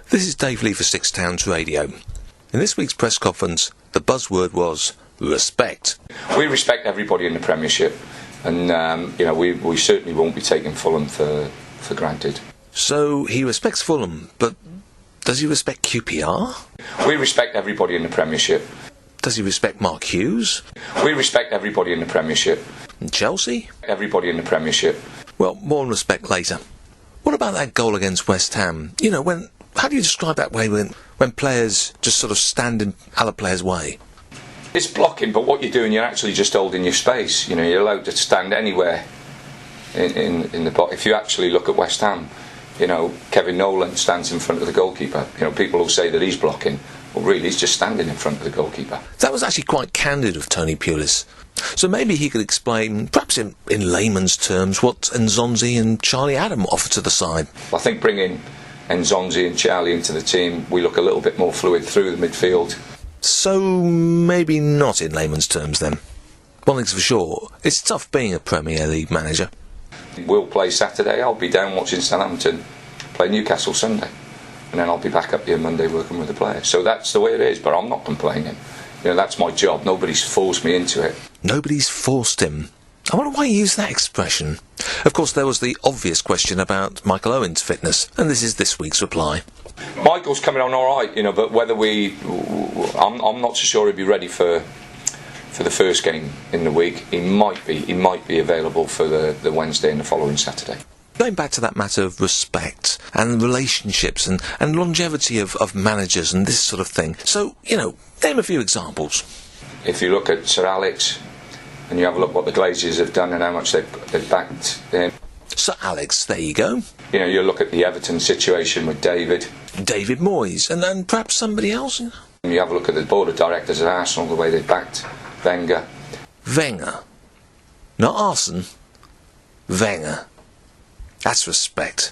This is Dave Lee for Six Towns Radio. In this week's press conference, the buzzword was respect. We respect everybody in the Premiership, and we certainly won't be taking Fulham for granted. So he respects Fulham, but does he respect QPR? We respect everybody in the Premiership. Does he respect Mark Hughes? We respect everybody in the Premiership. And Chelsea? Everybody in the Premiership. Well, more on respect later. What about that goal against West Ham? How do you describe that way when players just sort of stand in other players' way? It's blocking, but what you're doing, you're actually just holding your space. You're allowed to stand anywhere in the box. If you actually look at West Ham, Kevin Nolan stands in front of the goalkeeper. People will say that he's blocking. Well, really, he's just standing in front of the goalkeeper. That was actually quite candid of Tony Pulis. So maybe he could explain, perhaps in layman's terms, what Nzonzi and Charlie Adam offer to the side. I think bringing Nzonzi and Charlie into the team, we look a little bit more fluid through the midfield. So maybe not in layman's terms then. One thing's for sure, it's tough being a Premier League manager. We'll play Saturday, I'll be down watching Southampton play Newcastle Sunday. And then I'll be back up here Monday working with the players. So that's the way it is, but I'm not complaining. That's my job. Nobody's forced me into it. Nobody's forced him. I wonder why you use that expression. Of course, there was the obvious question about Michael Owen's fitness, and this is this week's reply. Michael's coming on all right, but whether I'm not so sure he'll be ready for the first game in the week. He might be available for the Wednesday and the following Saturday. Going back to that matter of respect and relationships and longevity of managers and this sort of thing. So, name a few examples. If you look at Sir Alex and you have a look what the Glazers have done and how much they've backed him. Sir Alex, there you go. You look at the Everton situation with David Moyes and perhaps somebody else. You have a look at the board of directors at Arsenal, the way they backed Wenger. Not Arsene. Wenger. That's respect.